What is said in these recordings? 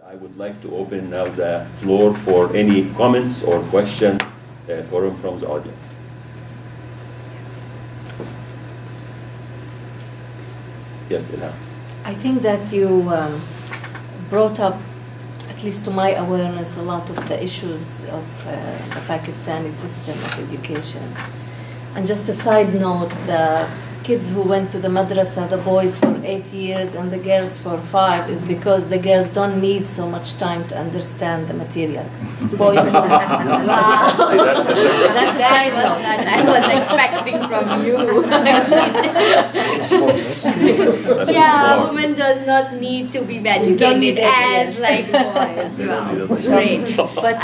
I would like to open now the floor for any comments or questions from the audience. Yes, Ilham. I think that you brought up, at least to my awareness, a lot of the issues of the Pakistani system of education. And just a side note, the kids who went to the madrasa, the boys for 8 years and the girls for 5, is because the girls don't need so much time to understand the material. Boys do. Wow. That's a side note. I was expecting from you. Yeah, women does not need to be educated as like boys. Wow, great. But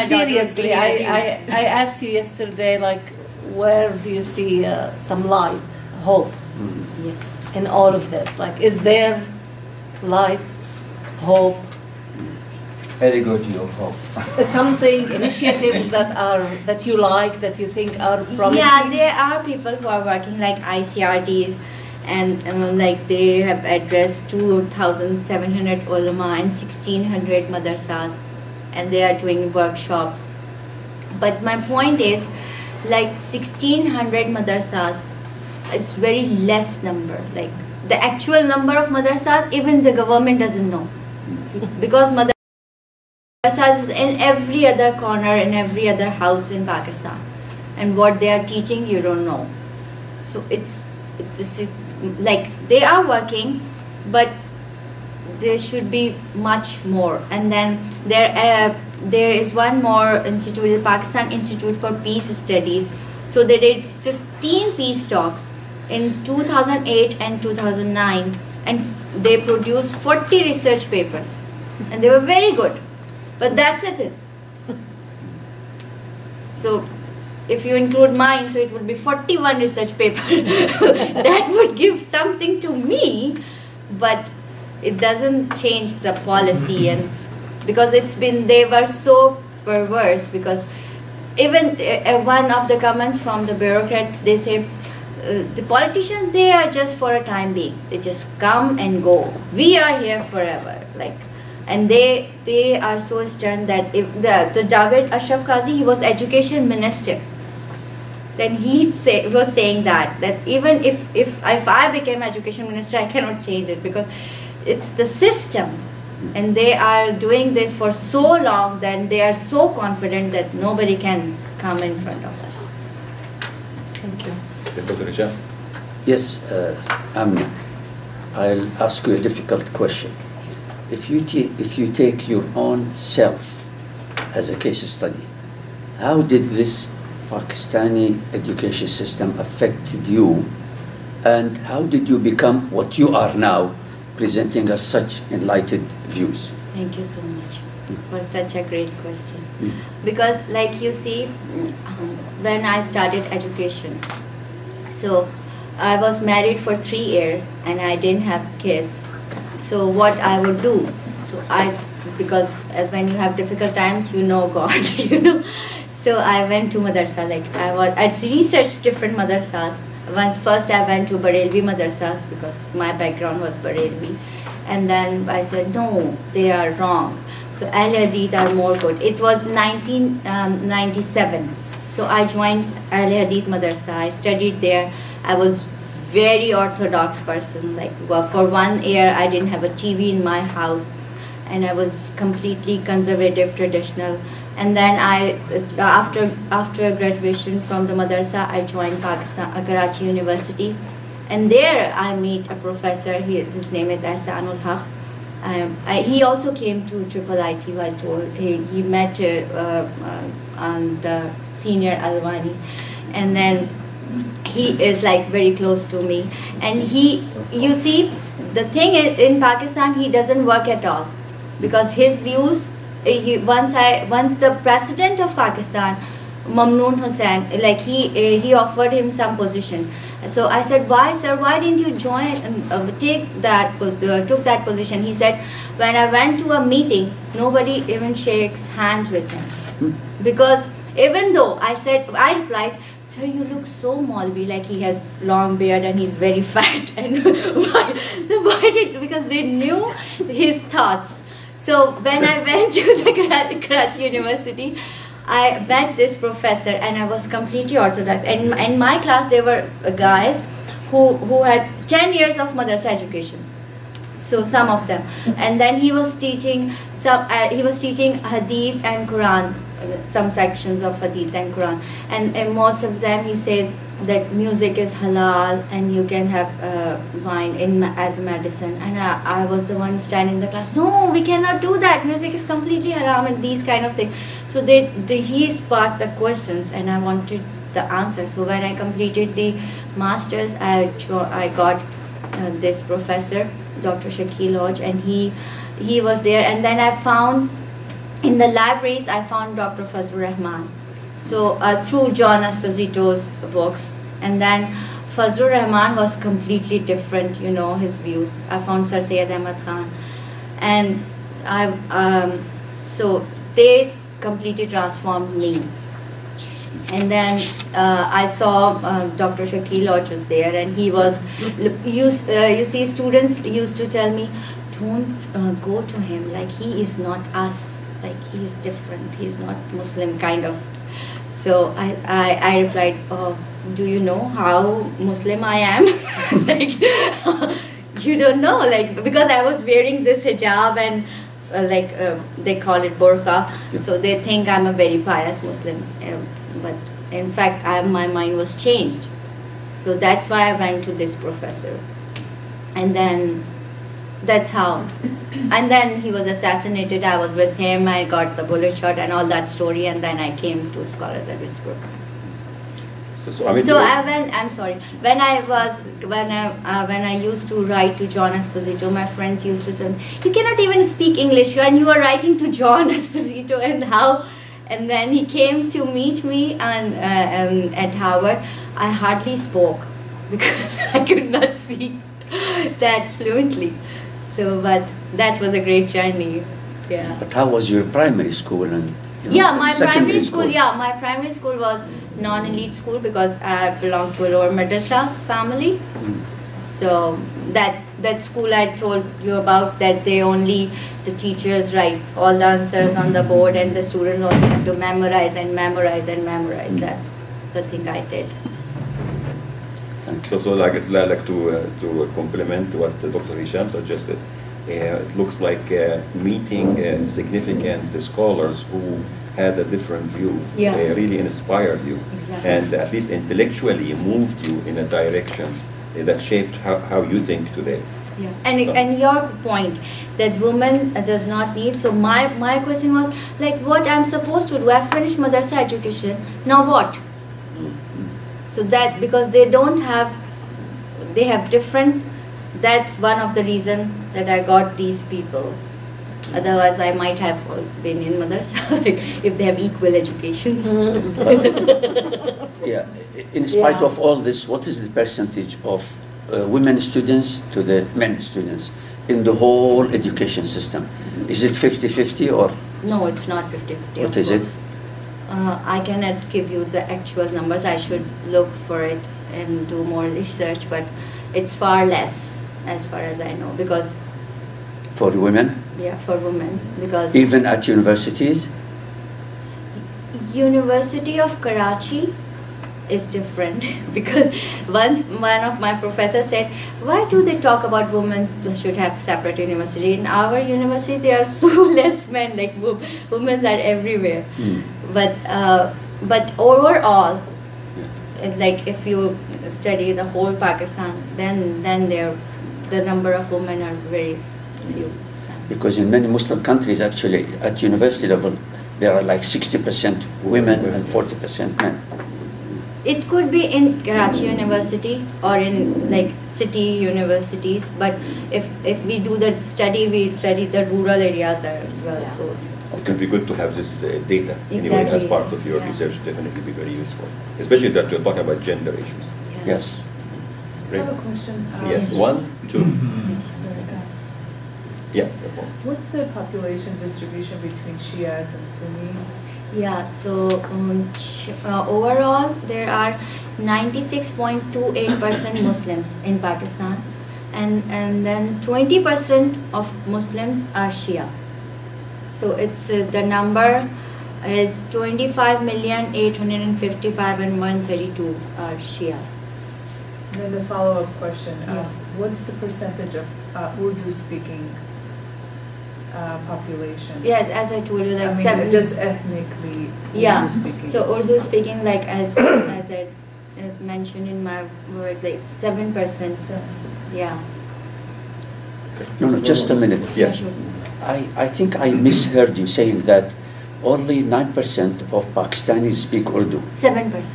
seriously, I asked you yesterday, like, where do you see some light? Hope, yes, in all of this. Like, is there light, hope? Very good, you hope. Something, initiatives that you like, that you think are promising? Yeah, there are people who are working like ICRTs, and like they have addressed 2,700 ulama and 1,600 madrasas, and they are doing workshops. But my point is, like 1,600 madrasas, it's very less number. Like the actual number of madrasas, even the government doesn't know, because madrasas is in every other corner, in every other house in Pakistan, and what they are teaching, you don't know. So it's like they are working, but there should be much more. And then there is one more institute, the Pakistan Institute for Peace Studies. So they did 15 peace talks in 2008 and 2009, and they produced 40 research papers, and they were very good. But that's it. So if you include mine, so it would be 41 research papers. That would give something to me, but it doesn't change the policy. And because they were so perverse, because even one of the comments from the bureaucrats, they say, the politicians, they are just for a time being. They just come and go. We are here forever. Like, and they are so stern that if the Javed Ashraf Qazi, he was education minister. Then he was saying that even if I became education minister, I cannot change it, because it's the system. And they are doing this for so long that they are so confident that nobody can come in front of us. Thank you. Yes, Amna, I'll ask you a difficult question. If you take your own self as a case study, how did this Pakistani education system affected you, and how did you become what you are now, presenting us such enlightened views? Thank you so much for such a great question. Because like you see, when I started education, so I was married for 3 years and I didn't have kids. So what I would do, because when you have difficult times, you know God, you know. So I went to madrasa, like I researched different madrasas. First I went to Barelvi madrasas, because my background was Barelvi. And then I said, no, they are wrong. So Al-Hadith are more good. It was 1997. So I joined Al-Hadith madrasa. I studied there. I was very orthodox person. Like, well, for 1 year, I didn't have a TV in my house. And I was completely conservative, traditional. And then after graduation from the madrasa, I joined Karachi University. And there I meet a professor, his name is Ahsanul Haq. He also came to IIIT, I told. He met on the senior Alwani. And then he is like very close to me. And you see, the thing in Pakistan, he doesn't work at all. Because his views, once the president of Pakistan, Mamnoon Hussain, like he offered him some position. So I said, why, sir? Why didn't you join and took that position? He said, when I went to a meeting, nobody even shakes hands with him, because even though I replied, sir, you look so Maulvi, like he has long beard and he's very fat, and because they knew his thoughts. So when I went to the Karachi University, I met this professor, and I was completely orthodox. And in my class, there were guys who had 10 years of madrasa education. So some of them, and then he was teaching Hadith and Quran, some sections of Hadith and Quran, and most of them he says that music is halal and you can have wine as a medicine. And I was the one standing in the class, no, we cannot do that, music is completely haram, and these kind of things. So he sparked the questions, and I wanted the answer. So when I completed the masters, I got this professor, Dr. Shakil Lodge, and he was there. And then I found in the libraries, I found Dr. Fazlur Rahman. So through John Esposito's books, and then Fazlur Rahman was completely different, you know, his views. I found Sir Syed Ahmad Khan, and so they completely transformed me. And then I saw Dr. Shakil Lodge was there, and he was, you see, students used to tell me, don't go to him, like he is not us, like he is different, he is not Muslim kind of. So I replied, oh, do you know how Muslim I am? Like, you don't know, like, because I was wearing this hijab and they call it burqa, so they think I'm a very pious Muslim. But in fact, my mind was changed. So that's why I went to this professor. And then that's how. And then he was assassinated. I was with him. I got the bullet shot and all that story. And then I came to Scholars at Pittsburgh. I'm sorry. When I used to write to John Esposito, my friends used to tell me, you cannot even speak English, and you are writing to John Esposito, and how? And then he came to meet me at Harvard. I hardly spoke because I could not speak that fluently. So, but that was a great journey. Yeah. But how was your primary school and my primary school? Yeah, my primary school was non-elite school because I belonged to a lower middle class family. So that school I told you about, that the teachers write all the answers on the board and the students only have to memorize and memorize and memorize. That's the thing I did. So like to complement what Dr. Hisham suggested, it looks like meeting significant scholars who had a different view really inspired you, exactly. And at least intellectually moved you in a direction that shaped how you think today. Yeah. And your point that woman does not need, so my question was like, what I'm supposed to do? I finished madrasa education, now what? So that, because they have different, that's one of the reasons that I got these people. Otherwise, I might have been in madrasa if they have equal education. Yeah. In spite of all this, what is the percentage of women students to the men students in the whole education system? Is it 50-50 or? No, it's not 50-50. What is it? I cannot give you the actual numbers. I should look for it and do more research, but it's far less as far as I know, because for women? Yeah, for women, because even at universities? University of Karachi is different because once one of my professors said, why do they talk about women should have separate university? In our university there are so less men, like women are everywhere. But overall, like if you study the whole Pakistan, then the number of women are very few. Because in many Muslim countries, actually, at university level, there are like 60% women and 40% men. It could be in Karachi University or in like city universities, but if we do the study, we study the rural areas as well. Yeah. So it would be good to have this data anyway as part of your research. Definitely be very useful, especially that you're talking about gender issues. Yeah. Yes. Great. I have a question. Yes, 1, 2. Sorry, go. Yeah. What's the population distribution between Shias and Sunnis? Yeah, so overall there are 96.28% Muslims in Pakistan, and then 20% of Muslims are Shia. So it's the number is 25,855,132 are Shias. Then the follow-up question, Yeah. what's the percentage of Urdu-speaking population? Yes, as I told you, like I mean, 70. just ethnically Yeah. Urdu-speaking. So Urdu speaking, like as mentioned in my word, like 7%. Yeah. No, just a minute. Yes. Sure. I think I misheard you saying that only 9% of Pakistanis speak Urdu. 7%.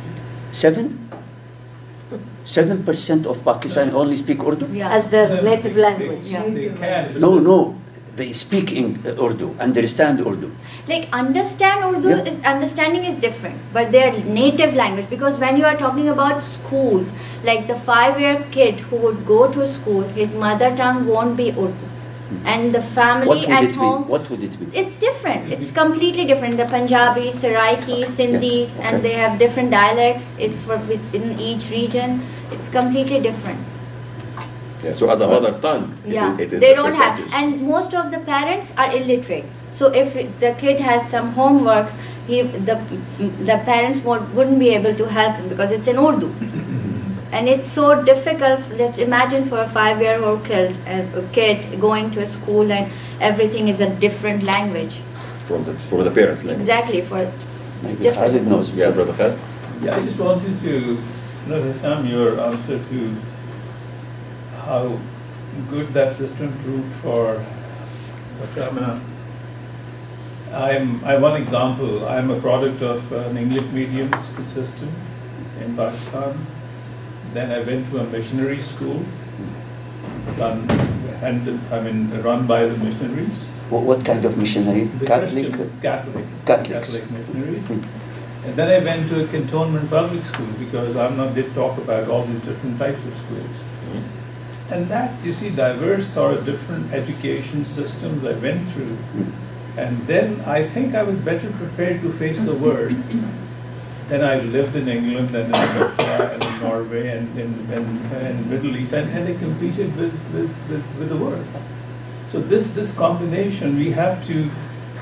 7% of Pakistani only speak Urdu? Yeah. As their native language. Yeah. They can. No, they speak in Urdu, understand Urdu. Like understand Urdu Yeah. is understanding is different, but their native language. Because when you are talking about schools, like the 5-year kid who would go to school, his mother tongue won't be Urdu, and the family What would at it be? home. What would it be? It's different. It's completely different. The Punjabi, Saraiki, Sindhis, Okay. and they have different dialects. Within each region, it's completely different. Yeah, so as a mother tongue, Yeah, it is they a don't have, percentage. and most of the parents are illiterate. So if the kid has some homeworks, the parents wouldn't be able to help him because it's in Urdu. And it's so difficult. Let's imagine for a 5-year-old kid going to a school and everything is a different language. for the parents' language. Exactly, it's Maybe different. Khalid knows. Yeah, Brother Khalid? Yeah, I just wanted to know, Hisham, your answer to how good that system proved for Amna. I'm one example. I'm a product of an English medium school system in Pakistan. Then I went to a missionary school, run by the missionaries. What kind of missionary? The Catholic? Christian, Catholic. Catholics. Catholic missionaries. Hmm. And then I went to a cantonment public school because Amna did talk about all these different types of schools. And that, you see, diverse or different education systems I went through. And then I think I was better prepared to face the world. Then I lived in England and in Russia and in Norway and in Middle East, and I competed with the world. So this combination, we have to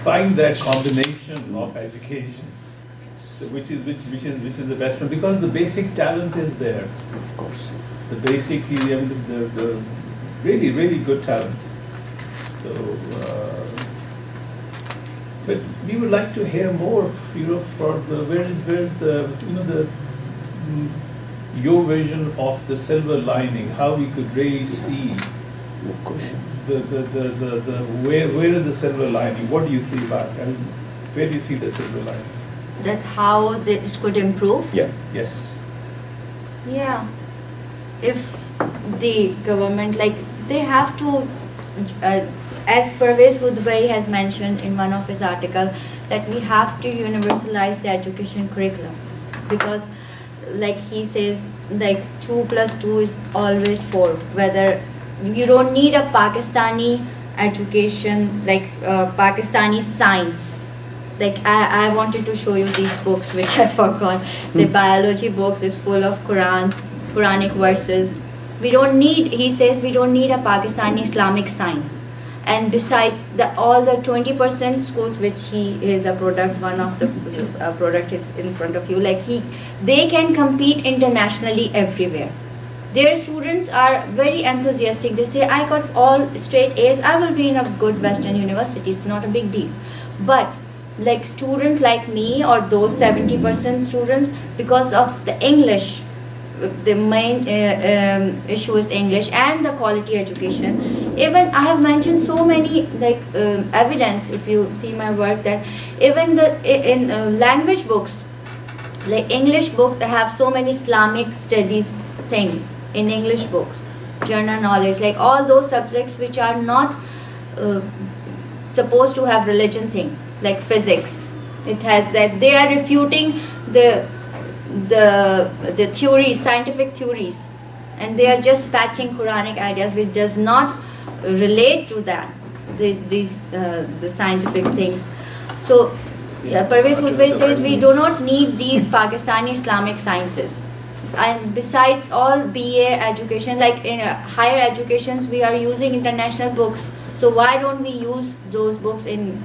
find that combination of education, so which is the best one, because the basic talent is there. Of course. The really good talent. So, but we would like to hear more, for where's the your vision of the silver lining, how we could really see Of course. where is the silver lining? What do you see about it? I mean, where do you see the silver lining? That how it could improve? Yeah. Yes. Yeah. If the government, like, they have to, as Parvez Woodbury has mentioned in one of his articles, that we have to universalize the education curriculum. Because, like he says, like 2 + 2 is always 4. Whether you don't need a Pakistani education, like Pakistani science. Like I wanted to show you these books which I forgot. The biology books is full of Quranic verses. We don't need, he says, we don't need a Pakistani Islamic science. And besides, all the 20% schools which he is a product, one of the product is in front of you, like they can compete internationally everywhere. Their students are very enthusiastic. They say, I got all straight A's, I will be in a good Western university. It's not a big deal. But like students like me, or those 70% students, because of the English, the main issue is English and the quality education. Even I have mentioned so many evidence, if you see my work, that even in language books, like English books, they have so many Islamic studies things in English books, general knowledge, like all those subjects which are not supposed to have religion thing, like physics. It has that they are refuting the theories, scientific theories, and they are just patching Quranic ideas which does not relate to that, the scientific things. So Parvez Woodbury says we do not need these Pakistani Islamic sciences. And besides all BA education, like in higher educations, we are using international books. So why don't we use those books in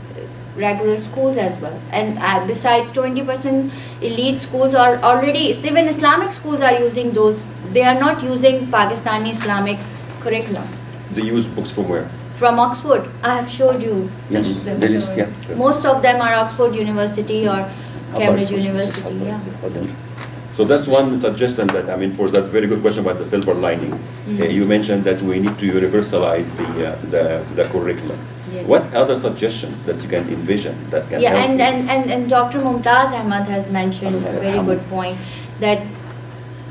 regular schools as well. And besides, 20% elite schools are already, even Islamic schools are using those. They are not using Pakistani Islamic curriculum. They use books from where? From Oxford. I have showed you. Yes, the list, yeah. Most of them are Oxford University or Cambridge University. Yeah. So that's one suggestion that, I mean, for that very good question about the silver lining, you mentioned that we need to universalize the curriculum. Yes. What other suggestions that you can envision that can help? And Dr. Mumtaz Ahmad has mentioned a very good point that,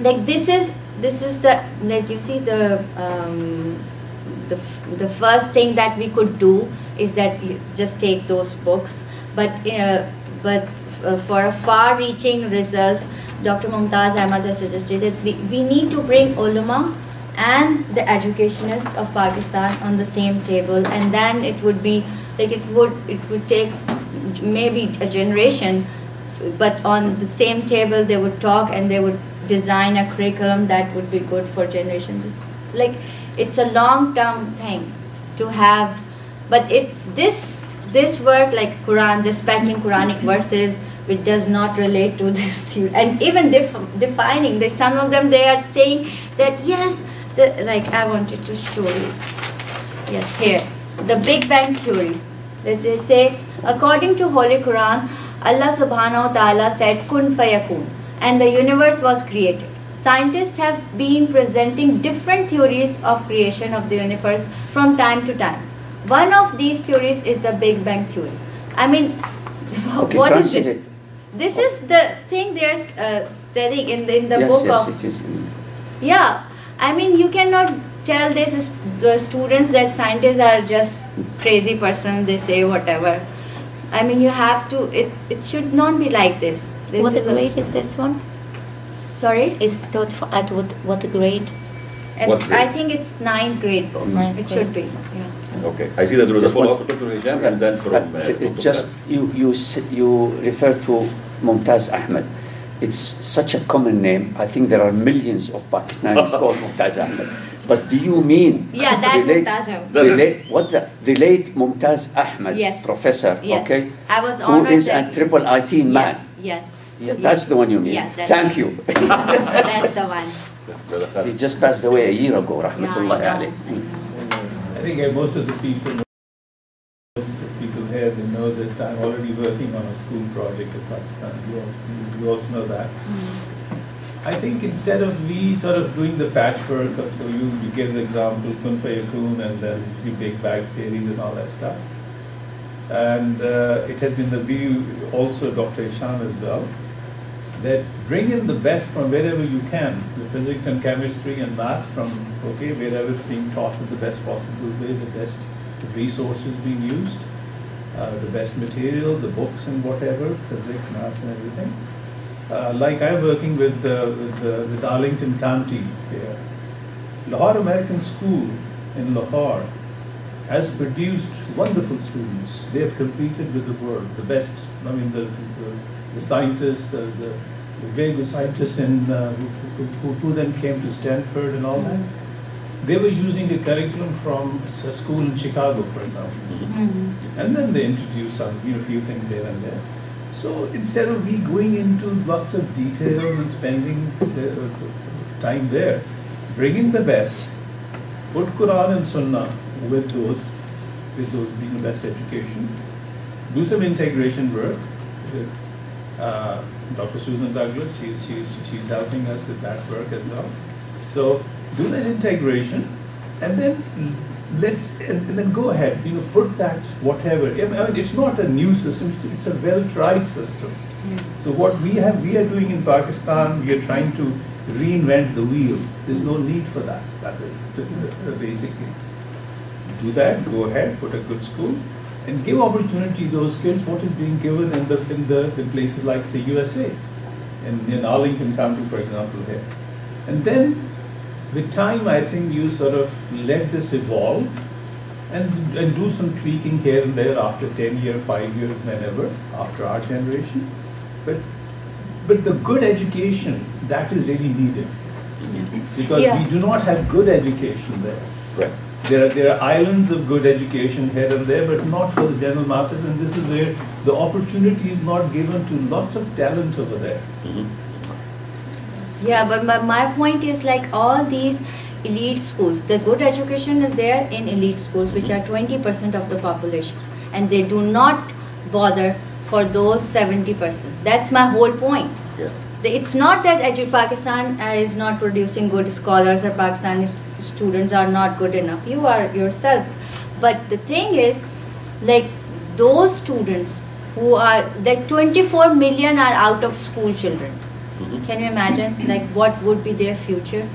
like, this is the, like, you see, the first thing that we could do is that you just take those books, but for a far-reaching result, Dr. Mumtaz Ahmad has suggested that we need to bring ulama and the educationists of Pakistan on the same table, and then it would be like it would take maybe a generation, but on the same table they would talk and they would design a curriculum that would be good for generations. Like, it's a long-term thing to have, but it's this word, like Quran, dispatching Quranic verses, which does not relate to this theory, and even defining that some of them, they are saying that yes, like I wanted to show you, yes, here, the Big Bang theory, that they say, according to Holy Quran, Allah subhanahu wa ta'ala said kun fayakun, and the universe was created. Scientists have been presenting different theories of creation of the universe from time to time. One of these theories is the Big Bang theory. I mean, what is it? This is the thing they are studying in the book of. Yes, it is. Yeah, I mean, you cannot tell the students that scientists are just crazy person. They say whatever. I mean, you have to. It should not be like this. What grade is this one? Sorry? Is taught at what grade? I think it's 9th grade book. It should be. Yeah. Okay, I see that there was a follow-up to Dr. Hisham and then from just you refer to Mumtaz Ahmad. It's such a common name. I think there are millions of Pakistanis called Mumtaz Ahmad. But do you mean Mumtaz Ahmad? The late Mumtaz Ahmad, yes. Professor, yes. Okay, I was honored who is a triple IT man. Yes. Yeah, that's the one you mean. Yeah, Thank you. That's the one. He just passed away a year ago, rahmatullahi alayh. I think most of the people here, they know that I'm already working on a school project in Pakistan. You also know that. I think instead of we sort of doing the patchwork of you give the example, kun fayakun, and then you big bag theories and all that stuff. And it has been the view also Dr. Hisham as well, that bring in the best from wherever you can, the physics and chemistry and maths from, wherever it's being taught with the best possible way, the best resources being used, the best material, the books and whatever, physics, maths and everything. Like I'm working with Arlington County here. Lahore American School in Lahore has produced wonderful students. They have competed with the world, the best. I mean, the scientists, the very good scientists who then came to Stanford and all that. They were using a curriculum from a school in Chicago, for example. And then they introduced some, few things here and there. So instead of we going into lots of details and spending time there, bring in the best, put Quran and Sunnah with those being the best education, do some integration work. Dr. Susan Douglas, she's helping us with that work as well. So do that integration, and then then go ahead. Put that whatever. I mean, it's not a new system; it's a well-tried system. So what we are doing in Pakistan, we are trying to reinvent the wheel. There's no need for that. Basically, do that. Go ahead. Put a good school. And give opportunity to those kids what is being given in places like, say, USA, in Arlington County, for example, here. And then, with time, I think you sort of let this evolve and do some tweaking here and there after 10 years, 5 years, whenever, after our generation. But the good education, that is really needed. Because we do not have good education there. Right. there are islands of good education here and there, but not for the general masses, and this is where the opportunity is not given to lots of talent over there. Yeah, but my point is like all these elite schools, the good education is there in elite schools, which are 20% of the population, and they do not bother for those 70%. That's my whole point. Yeah. It's not that Pakistan is not producing good scholars or Pakistani students are not good enough. You are yourself. But the thing is, like those students who are, like 24 million are out of school children. Can you imagine like what would be their future?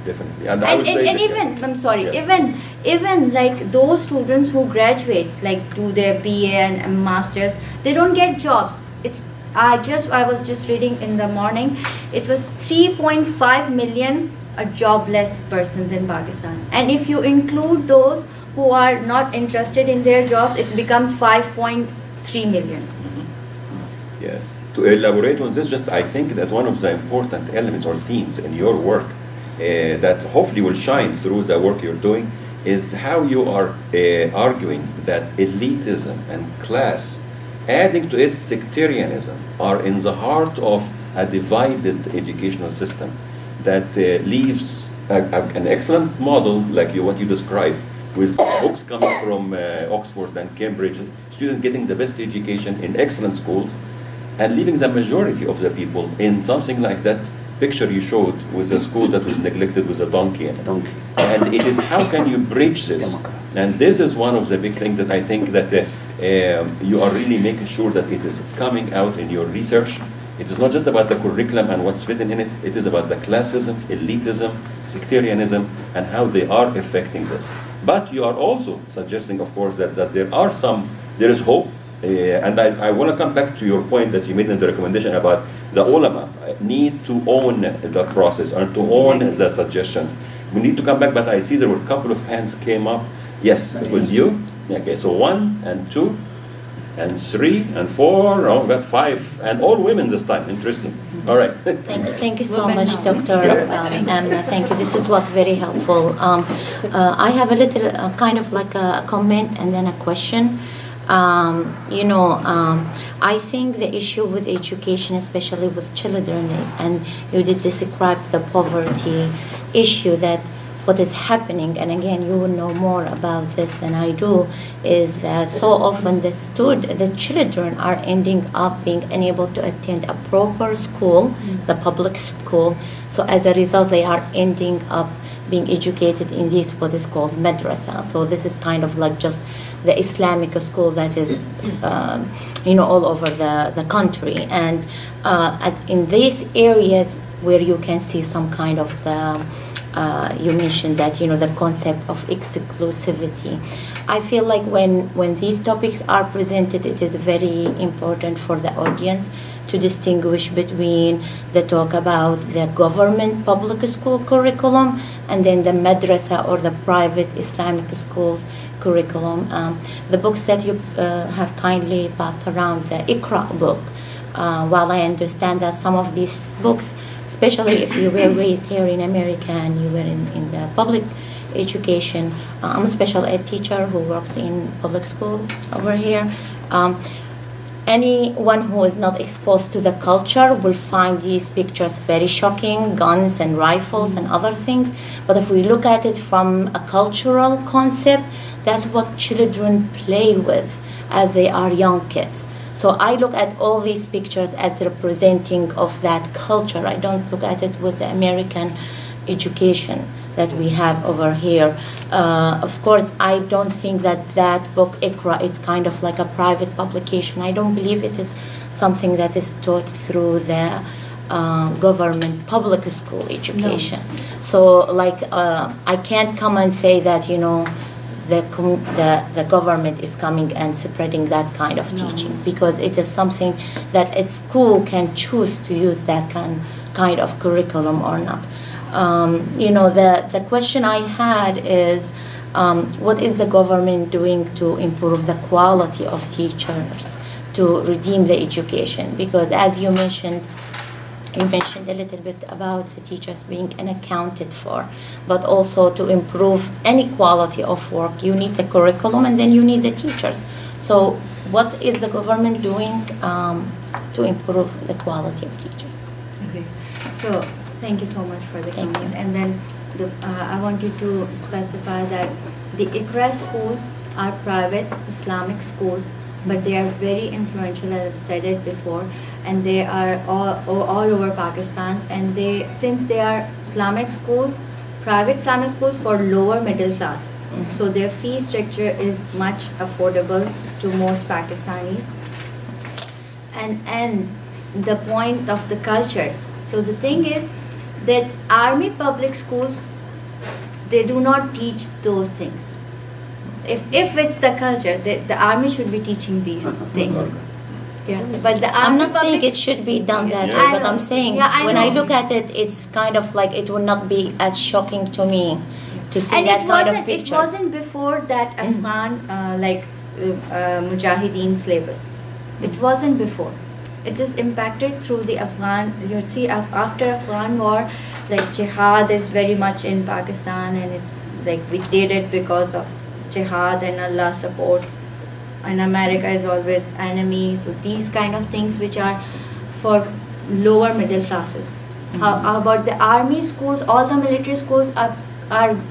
Definitely. And I would say and even, I'm sorry, yes. even like those students who graduates, like do their BA and masters, they don't get jobs. I was just reading in the morning, it was 3.5 million jobless persons in Pakistan. And if you include those who are not interested in their jobs, it becomes 5.3 million. Yes. To elaborate on this, just I think that one of the important elements or themes in your work that hopefully will shine through the work you're doing is how you are arguing that elitism and class, adding to it sectarianism, are in the heart of a divided educational system that leaves an excellent model like what you described, with books coming from Oxford and Cambridge, students getting the best education in excellent schools, and leaving the majority of the people in something like that picture you showed with a school that was neglected with a donkey in it. And it is, how can you bridge this? And this is one of the big things that I think that you are really making sure that it is coming out in your research. It is not just about the curriculum and what's written in it, it is about the classism, elitism, sectarianism, and how they are affecting this. But you are also suggesting, of course, that there is hope. And I want to come back to your point that you made in the recommendation about the ulama need to own the process and to own the suggestions. We need to come back, but I see there were a couple of hands came up. Yes, it was you. Okay, so 1 and 2 and 3 and 4. Oh, we got 5, and all women this time. Interesting. All right. Thank you so much, Dr. Amna. Thank you. This was very helpful. I have a little kind of like a comment and then a question. I think the issue with education, especially with children, and you did describe the poverty issue, that what is happening, and again, you will know more about this than I do, is that so often the children are ending up being unable to attend a proper school, the public school. So as a result, they are ending up being educated in this, what is called madrasa. So this is kind of like just the Islamic school that is, all over the country. And in these areas where you can see some kind of you mentioned that, the concept of exclusivity. I feel like when these topics are presented, it is very important for the audience to distinguish between the talk about the government public school curriculum and then the madrasa or the private Islamic schools curriculum. The books that you have kindly passed around, the Iqra book, while I understand that some of these books, especially if you were raised here in America and you were in the public education, I'm a special ed teacher who works in public school over here. Anyone who is not exposed to the culture will find these pictures very shocking, guns and rifles and other things. But if we look at it from a cultural concept, that's what children play with as they are young kids. So I look at all these pictures as representing of that culture. I don't look at it with the American education that we have over here. Of course, I don't think that book, Iqra, it's kind of like a private publication. I don't believe it is something that is taught through the government public school education. No. So like, I can't come and say that, the government is coming and spreading that kind of teaching, because it is something that a school can choose to use that kind of curriculum or not. The question I had is, what is the government doing to improve the quality of teachers, to redeem the education? Because as you mentioned, you mentioned a little bit about the teachers being unaccounted for, but also to improve any quality of work, you need the curriculum and then you need the teachers. So what is the government doing to improve the quality of teachers? Okay, so thank you so much for the comments. And then I want you to specify that the IIIT schools are private Islamic schools, but they are very influential, as I've said it before, and they are all over Pakistan. And since they are Islamic schools, private Islamic schools for lower middle class, so their fee structure is much affordable to most Pakistanis. And the point of the culture. So the thing is that army public schools, they do not teach those things. If it's the culture, the army should be teaching these things. Yeah, but I'm not saying it should be done that way, but I'm saying when I look at it, it's kind of like it will not be as shocking to me to see that kind of picture. It wasn't before that Afghan Mujahideen syllabus. It wasn't before. It is impacted through the Afghan. You see, after Afghan war, like jihad is very much in Pakistan, and it's like we did it because of jihad and Allah support. And America is always enemy. So these kind of things which are for lower middle classes. How about the army schools? All the military schools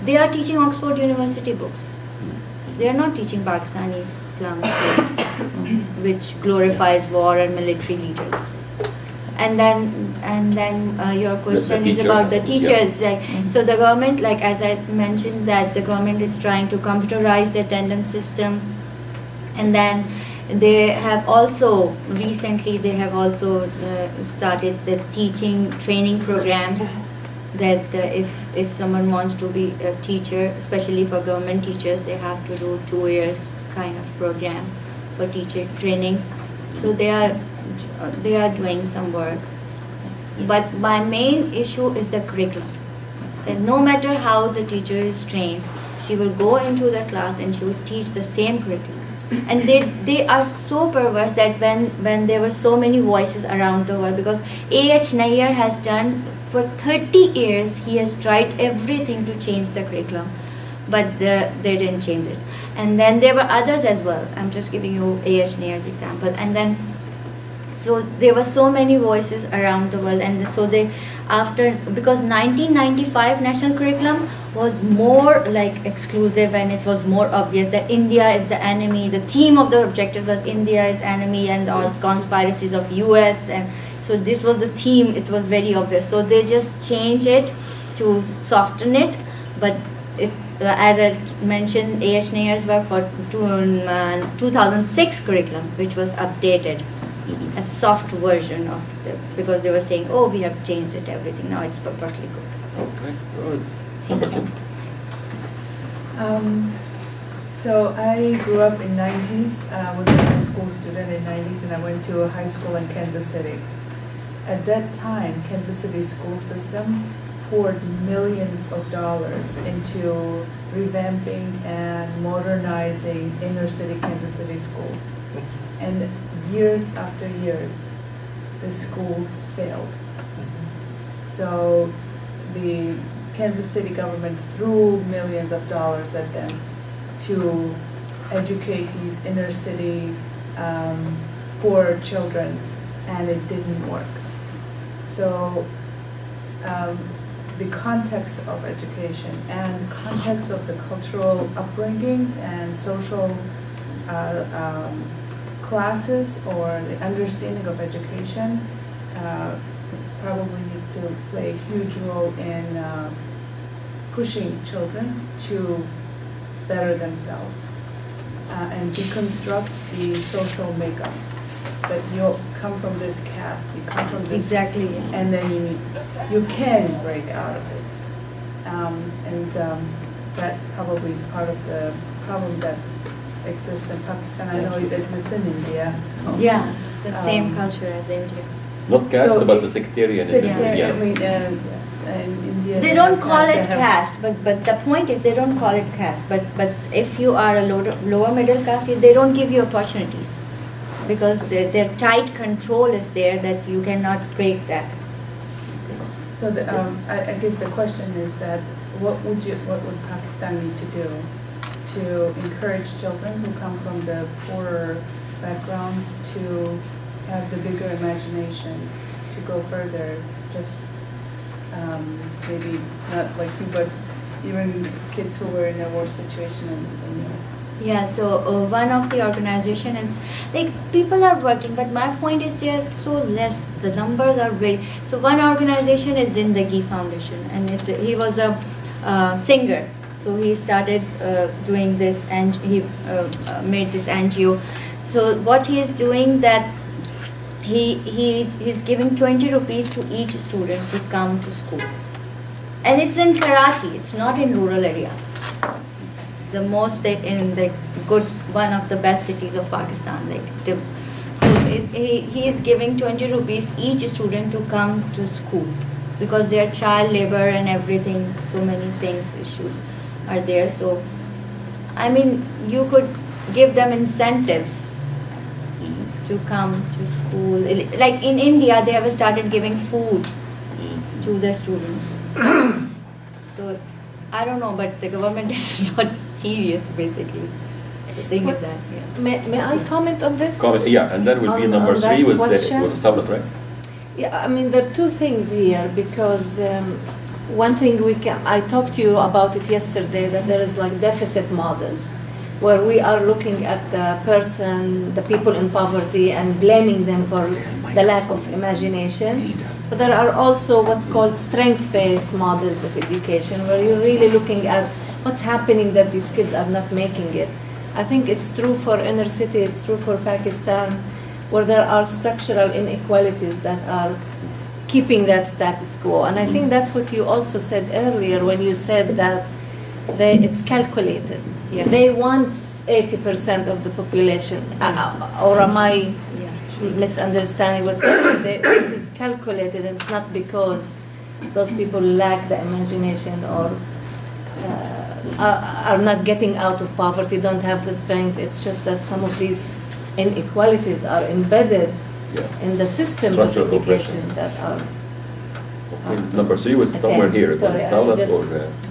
they are teaching Oxford University books. They are not teaching Pakistani Islamic studies, which glorifies war and military leaders. And then your question is about the teachers. Yeah. So the government, like as I mentioned, that the government is trying to computerize the attendance system. And then they have also recently started the training programs that if someone wants to be a teacher, especially for government teachers, they have to do 2 years kind of program for teacher training. So they are doing some works. But my main issue is the curriculum. So no matter how the teacher is trained, she will go into the class and she will teach the same curriculum. And they are so perverse that when there were so many voices around the world, because A.H. Nair has done for 30 years, he has tried everything to change the curriculum, but they didn't change it. And then there were others as well. I'm just giving you A.H. Nair's example. And then, so there were so many voices around the world, and so because 1995 national curriculum was more like exclusive, and it was more obvious that India is the enemy. The theme of the objective was India is enemy and all conspiracies of US, and so this was the theme. It was very obvious. So they just changed it to soften it, but it's as I mentioned, A.H. Nair's work for 2006 curriculum, which was updated. A soft version of because they were saying, oh, we have changed it, everything. Now it's perfectly good. Okay, good. Thank you. So I grew up in 90s. I was a high school student in 90s, and I went to a high school in Kansas City. At that time, Kansas City school system poured millions of dollars into revamping and modernizing inner city Kansas City schools. And years after years, the schools failed. So the Kansas City government threw millions of dollars at them to educate these inner city poor children, and it didn't work. So the context of education and context of the cultural upbringing and social classes or the understanding of education probably needs to play a huge role in pushing children to better themselves and deconstruct the social makeup. That you come from this caste, you come from this, exactly, and then you can break out of it, and that probably is part of the problem that exists in Pakistan. I know it exists in India. So, yeah, it's the same culture as India. Not caste, but the sectarianism. Yes, in India. They don't call it caste, but the point is they don't call it caste. But if you are a lower middle class, they don't give you opportunities because their tight control is there that you cannot break that. So I guess the question is that what would Pakistan need to do to encourage children who come from the poorer backgrounds to have the bigger imagination, to go further, just maybe not like you, but even kids who were in a worse situation than you. Yeah, so one of the organization is, like, people are working, but my point is they are so less, the numbers are very, so one organization is Zindagi Foundation, and he was a singer, so he started doing this, and he made this NGO. So what he is doing, that he's giving 20 rupees to each student to come to school, and it's in Karachi, it's not in rural areas. The most in the good, one of the best cities of Pakistan, like so he is giving 20 rupees each student to come to school, because their child labor and everything, so many things, issues are there. So I mean, you could give them incentives to come to school. Like in India, they have started giving food to the students. So I don't know, but the government is not serious, basically. The thing is that, yeah. May I comment on this? Yeah, and then will be number 3 with Sablat, right? Yeah, I mean, there are two things here, because one thing I talked to you about it yesterday, that there is like deficit models, where we are looking at the person, the people in poverty, and blaming them for the lack of imagination. But there are also what's called strength-based models of education, where you're really looking at what's happening that these kids are not making it. I think it's true for inner city, it's true for Pakistan, where there are structural inequalities that are keeping that status quo. And I think that's what you also said earlier when you said that it's calculated. Yeah. They want 80% of the population, or am I misunderstanding what you're saying? This is calculated, and it's not because those people lack the imagination or are not getting out of poverty, don't have the strength. It's just that some of these inequalities are embedded in the systems of education that are. Okay. Number 3 was somewhere here. Sorry,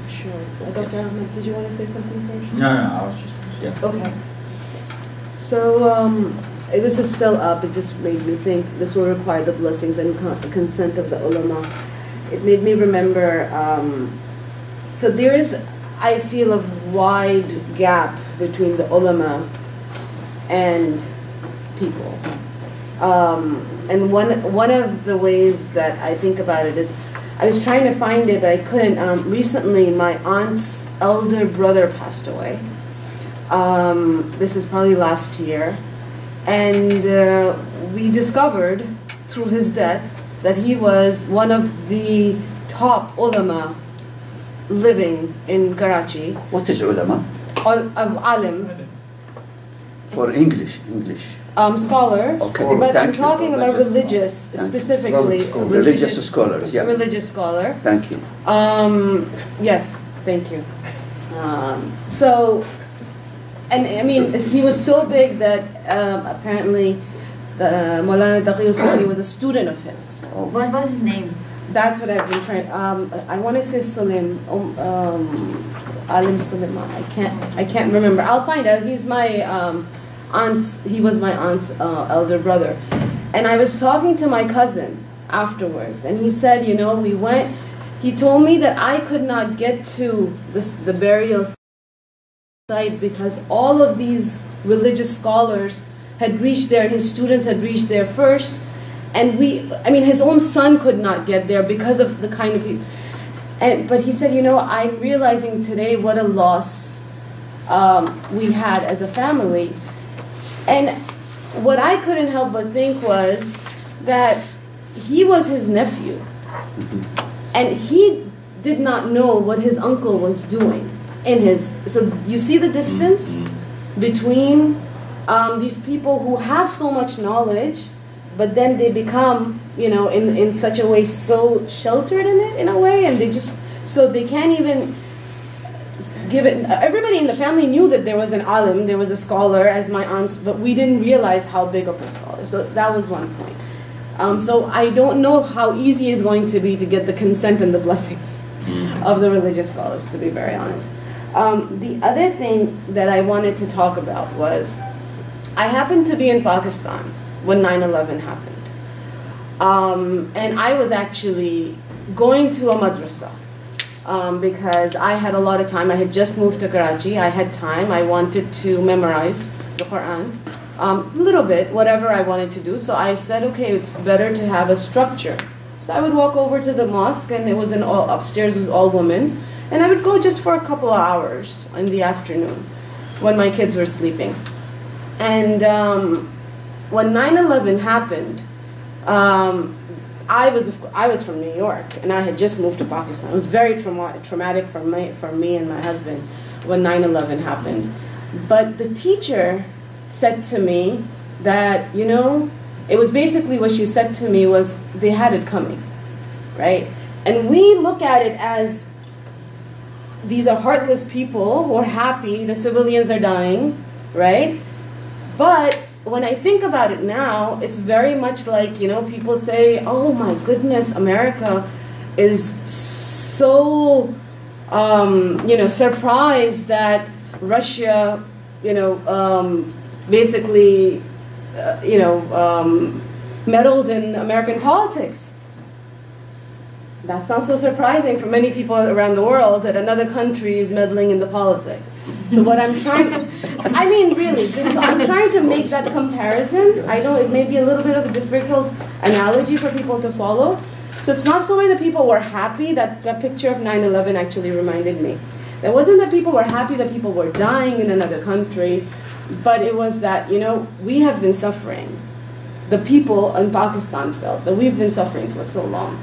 Sure. Dr. Ahmed, did you want to say something first? No, I was just. Okay. So this is still up. It just made me think this will require the blessings and consent of the ulama. It made me remember. So there is, I feel, a wide gap between the ulama and people. And one of the ways that I think about it is, I was trying to find it, but I couldn't. Recently, my aunt's elder brother passed away. This is probably last year. And we discovered through his death that he was one of the top ulama living in Karachi. What is ulama? Alim. For English. Scholar. Okay, but I'm thank you. talking about religious, specifically. Religious scholars, yeah. Religious scholar. Thank you. Yes, thank you. So, and I mean, he was so big that apparently the Maulana Taqi Usmani was a student of his. Oh. What was his name? That's what I've been trying. I want to say Sulim, Alim Suleiman. I can't remember. I'll find out. He's my he was my aunt's elder brother. And I was talking to my cousin afterwards, and he said, you know, he told me that I could not get to the burial site because all of these religious scholars had reached there, and his students had reached there first. And his own son could not get there because of the kind of people. But he said, you know, I'm realizing today what a loss we had as a family. And what I couldn't help but think was that he was his nephew. And he did not know what his uncle was doing so you see the distance between these people who have so much knowledge, but then they become, you know, in such a way so sheltered in it, in a way, and so they can't even give it. Everybody in the family knew that there was an alim, there was a scholar, as my aunts, but we didn't realize how big of a scholar. So that was one point. So I don't know how easy it's going to be to get the consent and the blessings of the religious scholars, to be very honest. The other thing that I wanted to talk about was, I happened to be in Pakistan when 9/11 happened. And I was actually going to a madrasa because I had a lot of time. I had just moved to Karachi. I had time. I wanted to memorize the Quran. A little bit, whatever I wanted to do. So I said, okay, it's better to have a structure. So I would walk over to the mosque, and it was upstairs was all women, and I would go just for a couple of hours in the afternoon when my kids were sleeping. And when 9/11 happened, I was from New York, and I had just moved to Pakistan. It was very traumatic for me and my husband when 9/11 happened. But the teacher said to me that, you know, it was basically what she said to me was, they had it coming, right? And we look at it as these are heartless people who are happy, the civilians are dying, right? But when I think about it now, it's very much like, you know, people say, oh my goodness, America is so, you know, surprised that Russia, you know, basically, you know, meddled in American politics. That's not so surprising for many people around the world that another country is meddling in the politics. So what I'm trying to, I mean, really, I'm trying to make that comparison. I know it may be a little bit of a difficult analogy for people to follow. So it's not so way that people were happy, that picture of 9/11 actually reminded me. It wasn't that people were happy that people were dying in another country, but it was that, you know, we have been suffering. The people in Pakistan felt that we've been suffering for so long.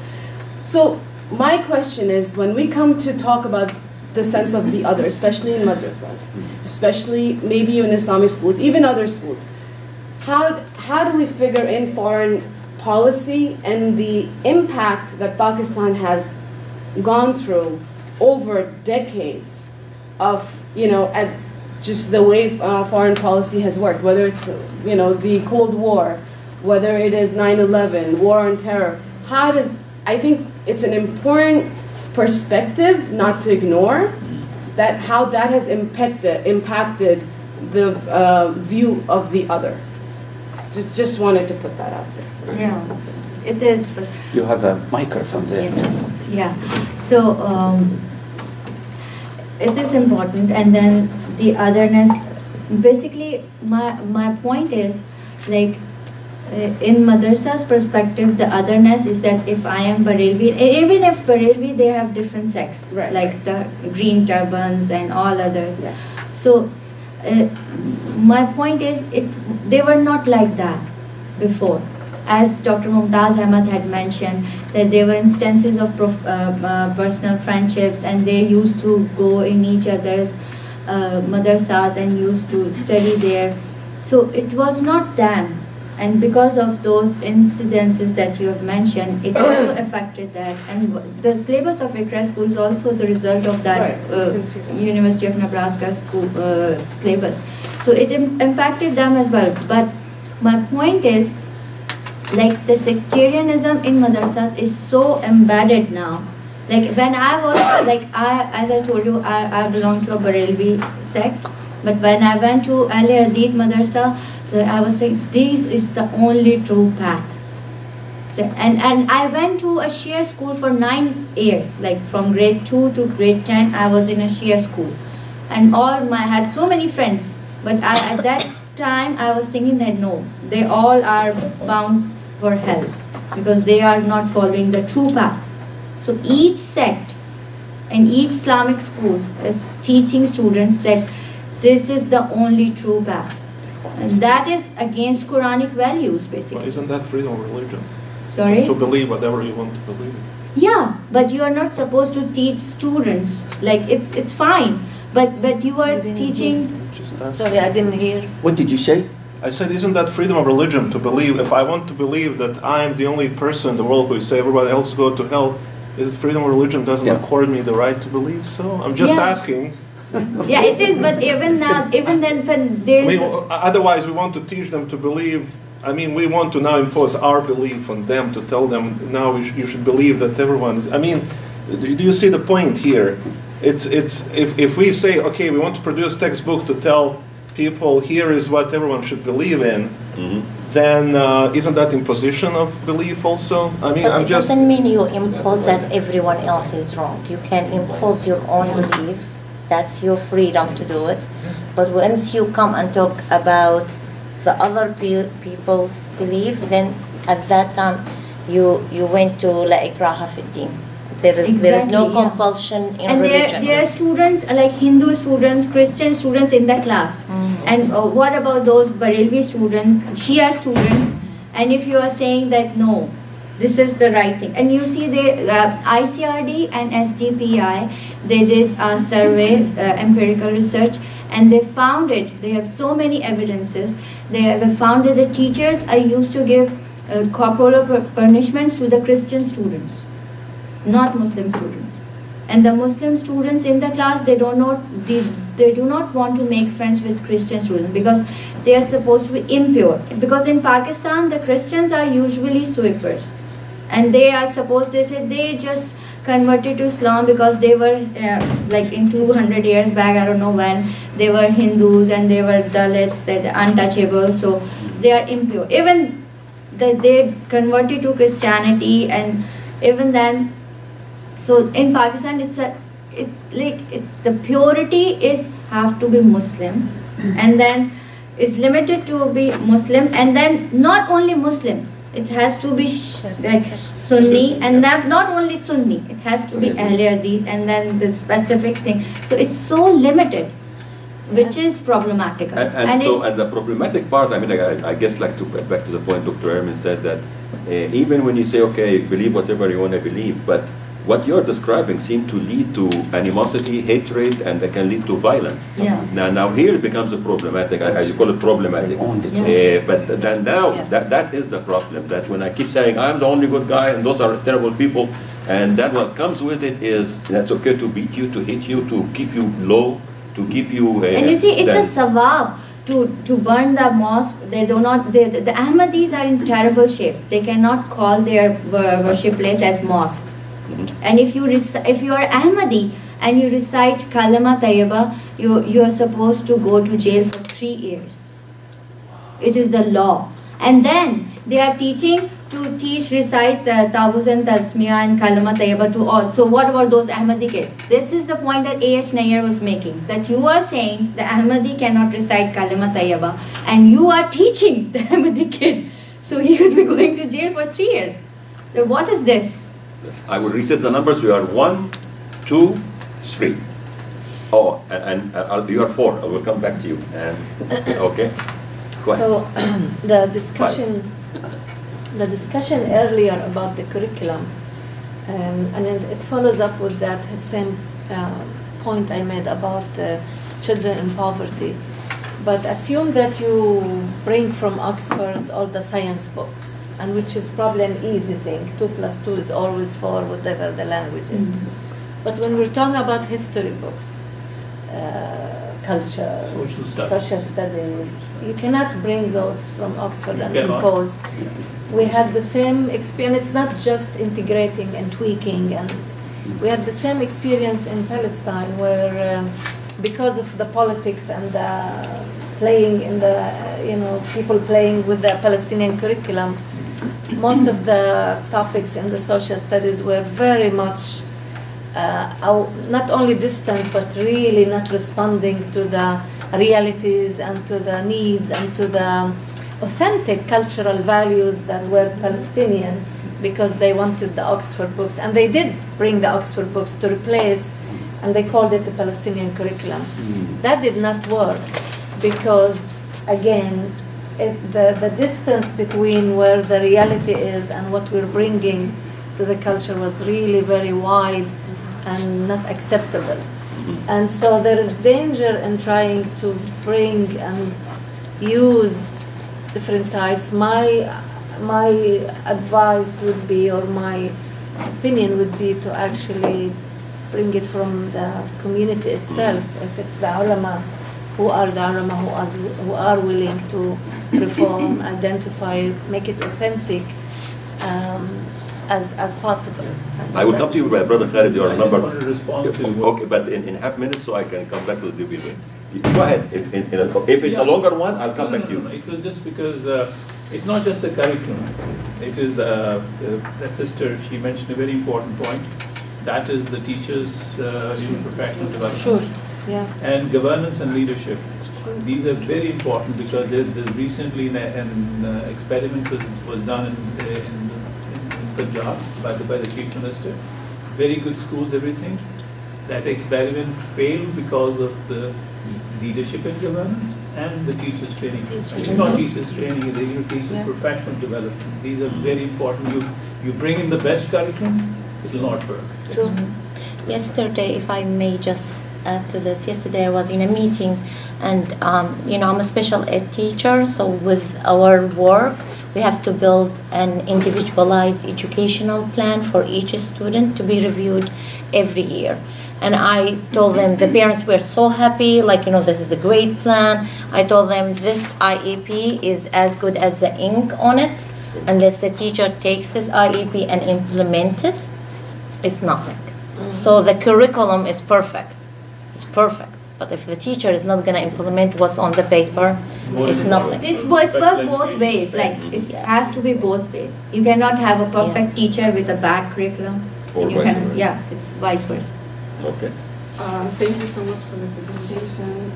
So my question is, when we come to talk about the sense of the other, especially in madrasas, especially maybe even Islamic schools, even other schools, how do we figure in foreign policy and the impact that Pakistan has gone through over decades of, you know, at just the way foreign policy has worked, whether it's, you know, the Cold War, whether it is 9/11, war on terror. I think it's an important perspective not to ignore, that how that has impacted the view of the other. Just wanted to put that out there. Yeah, it is. But you have a microphone there. yes, yeah. So it is important, and then the otherness. Basically, my point is, like, in madrasa's perspective, the otherness is that if I am Barelvi, even if Barelvi, they have different sects, right, like the green turbans and all others. Yes. So my point is, they were not like that before. As Dr. Mumtaz Ahmad had mentioned, that there were instances of personal friendships, and they used to go in each other's madrasas and used to study there. So it was not them. And because of those incidences that you have mentioned, it also affected that. And the syllabus of IIIT school is also the result of that University of Nebraska school syllabus. So it impacted them as well. But my point is, like, the sectarianism in madrasas is so embedded now. Like, when I was, like, as I told you, I belong to a Barelvi sect. But when I went to IIIT madrasa, I was saying, this is the only true path. So, and I went to a Shia school for 9 years, like from grade 2 to grade 10, I was in a Shia school. And I had so many friends, but at that time I was thinking that no, they all are bound for hell, because they are not following the true path. So each sect and each Islamic school is teaching students that this is the only true path. And that is against Quranic values, basically. Well, isn't that freedom of religion? Sorry? To believe whatever you want to believe. Yeah, but you are not supposed to teach students. Like, it's fine, but you are teaching. Sorry, I didn't hear. What did you say? I said, isn't that freedom of religion to believe? If I want to believe that I am the only person in the world who is saved, everybody else go to hell, is freedom of religion doesn't accord me the right to believe so? I'm just asking. Yeah, it is, but even then, when there's... Otherwise, we want to teach them to believe I mean, we want to now impose our belief on them, to tell them now you should believe that everyone is. I mean, do you see the point here? It's if we say, okay, we want to produce textbook to tell people here is what everyone should believe in, then isn't that imposition of belief also? I mean, but it doesn't mean you impose that everyone else is wrong. You can impose your own belief. That's your freedom to do it. But once you come and talk about the other people's belief, then at that time you went to la ikraha fi din. There is no compulsion in and religion. And there are students like Hindu students, Christian students in the class. And what about those Barelvi students, Shia students? And if you are saying that no, this is the right thing. And you see the ICRD and SDPI, they did a survey, empirical research, and they found it. They have so many evidences. They found that the teachers are used to give corporal punishments to the Christian students, not Muslim students. And the Muslim students in the class, they do not want to make friends with Christian students because they are supposed to be impure. Because in Pakistan, the Christians are usually sweepers. And they are supposed, they say they just converted to Islam because they were like in 200 years back, I don't know when, they were Hindus and they were Dalits, they're untouchable, so they are impure. Even they converted to Christianity, and even then, so in Pakistan it's the purity is have to be Muslim, and then it's limited to be Muslim, and then not only Muslim, it has to be like Sunni, and not only Sunni, it has to be Ahl Hadith, and then the specific thing. So it's so limited, which is problematical. And the problematic part, I mean, I guess, like back to the point Dr. Ermin said, that even when you say, okay, believe whatever you want to believe, but what you're describing seems to lead to animosity, hatred, and that can lead to violence. Yeah. Now here it becomes a problematic, as you call it, problematic. But then now, that is the problem, that when I keep saying, I'm the only good guy, and those are terrible people, and then what comes with it is, that's okay to beat you, to hit you, to keep you low, to keep you... and you see, it's a sawab to burn the mosque. They do not, the Ahmadis are in terrible shape. They cannot call their worship place as mosques. And if you are Ahmadi and you recite Kalama Tayyiba, you are supposed to go to jail for 3 years. It is the law. And then they are teaching to recite the Tawuz and Tasmiya and Kalama Tayyiba to all. So what about those Ahmadi kids? This is the point that A.H. Nayyar was making, that you are saying the Ahmadi cannot recite Kalama Tayyiba, and you are teaching the Ahmadi kid. So he would be going to jail for 3 years. So what is this? I will reset the numbers. We are 1, 2, 3. Oh, and you are 4. I will come back to you. And okay, go ahead. So the discussion earlier about the curriculum, and it follows up with that same point I made about children in poverty. But assume that you bring from Oxford all the science books, and which is probably an easy thing. 2 + 2 is always 4, whatever the language is. But when we're talking about history books, culture, social studies, you cannot bring those from Oxford and impose. We had the same experience. It's not just integrating and tweaking, and we had the same experience in Palestine, where because of the politics and the playing in the, people playing with the Palestinian curriculum, most of the topics in the social studies were very much not only distant, but really not responding to the realities and to the needs and to the authentic cultural values that were Palestinian, because they wanted the Oxford books. And they did bring the Oxford books to replace, and they called it the Palestinian curriculum. That did not work because, again, the distance between where the reality is and what we're bringing to the culture was really very wide and not acceptable. And so there is danger in trying to bring and use different types. My advice would be, or my opinion would be, to actually bring it from the community itself. If it's the ulama who are the ulama who are willing to reform, identify, make it authentic as possible. I will come to you, brother Khalid, your I number. just want to respond to Okay, but in half minutes, so I can come back to the debate. Go ahead. If it's a longer one, I'll come back to you. No. It was just because it's not just the curriculum. It is the sister, she mentioned a very important point. That is the teachers' professional development. Sure, yeah. And governance and leadership. These are very important because there's recently an experiment was done in Punjab by the Chief Minister. Very good schools, everything. That experiment failed because of the leadership and governance and the teachers' training. It's not teachers' training, it's teachers' professional development. These are very important. You bring in the best curriculum, it will not work. True. Yesterday, if I may just add to this, yesterday I was in a meeting, and I'm a special ed teacher, so with our work, we have to build an individualized educational plan for each student to be reviewed every year. And I told them, the parents were so happy, this is a great plan. I told them this IEP is as good as the ink on it. Unless the teacher takes this IEP and implements it, it's nothing. So the curriculum is perfect. It's perfect. But if the teacher is not going to implement what's on the paper, it's nothing. It's both ways. It has to be both ways. You cannot have a perfect teacher with a bad curriculum. Or vice versa. Yeah, it's vice versa. Okay. Thank you so much for the presentation.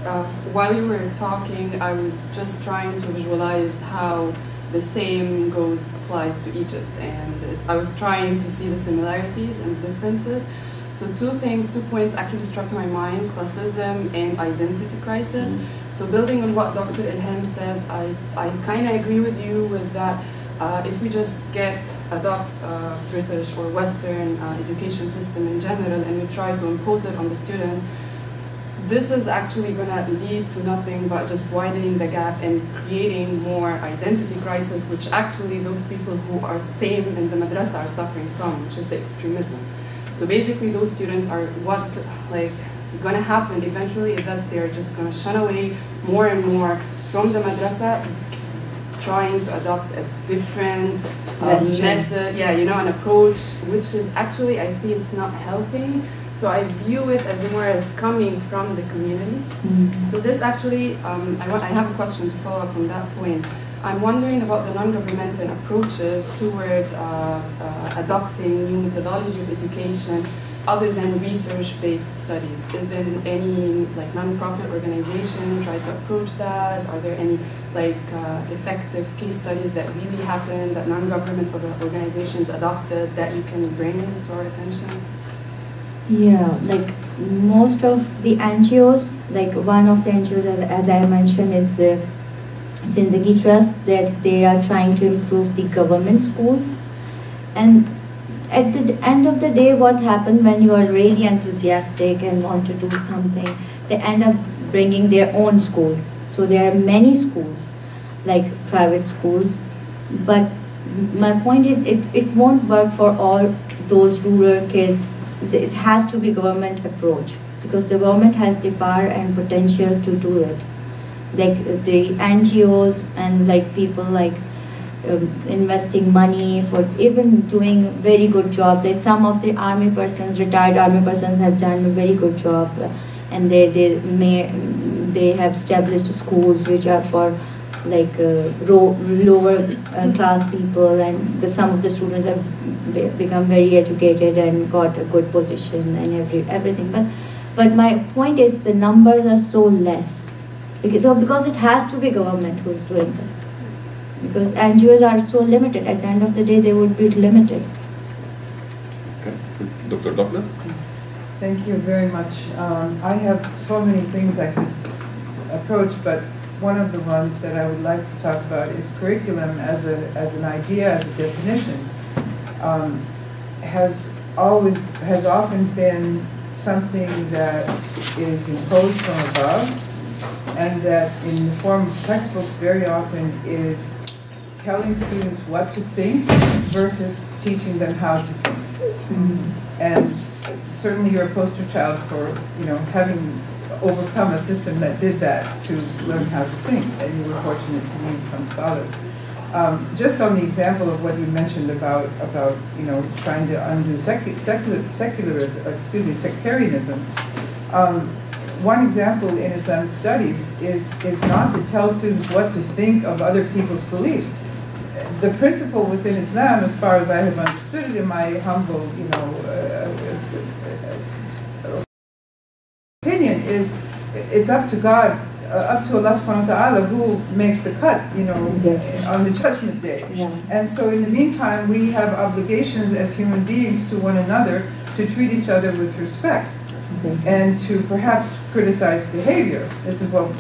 While you were talking, I was just trying to visualize how the same applies to Egypt, and I was trying to see the similarities and differences. So two points actually struck my mind: classism and identity crisis. So building on what Dr. Ilham said, I kind of agree with you with that. If we just adopt British or Western education system in general and we try to impose it on the students, this is actually going to lead to nothing but just widening the gap and creating more identity crisis, which actually those people who are same in the madrasa are suffering from, which is the extremism. So basically those students are going to happen eventually is that they're just going to shun away more and more from the madrasa, trying to adopt a different method, an approach, which is actually, I think it's not helping. So I view it as more as coming from the community. So this actually, I have a question to follow up on that point. I'm wondering about the non-governmental approaches toward adopting new methodology of education other than research-based studies. Is there any non-profit organization try to approach that? Are there any effective case studies that really happened that non-governmental organizations adopted that you can bring to our attention? Yeah, most of the NGOs, one of the NGOs, as I mentioned, is Zindagi Trust, that they are trying to improve the government schools. And at the end of the day, what happens when you are really enthusiastic and want to do something, they end up bringing their own school. So there are many schools, like private schools, but my point is it won't work for all those rural kids. It has to be government approach, because the government has the power and potential to do it. The NGOs and people investing money for even doing very good jobs. Some of the retired army persons have done a very good job, and they have established schools which are for lower class people, and some of the students have become very educated and got a good position and everything. But my point is the numbers are so less, because it has to be government who is doing this. Because NGOs are so limited. At the end of the day, they would be limited. Okay. Dr. Douglas? Thank you very much. I have so many things I could approach, but one of the ones that I would like to talk about is curriculum as an idea, as a definition, has often been something that is imposed from above, and that in the form of textbooks very often is telling students what to think versus teaching them how to think. And certainly you're a poster child for having overcome a system that did that to learn how to think, and you were fortunate to meet some scholars. Just on the example of what you mentioned about trying to undo sectarianism. One example in Islamic studies is not to tell students what to think of other people's beliefs. The principle within Islam, as far as I have understood it in my humble, opinion, is it's up to God, up to Allah subhanahu wa ta'ala who makes the cut, on the judgment day. Yeah. And so in the meantime, we have obligations as human beings to one another to treat each other with respect. And to perhaps criticize behavior. This is what,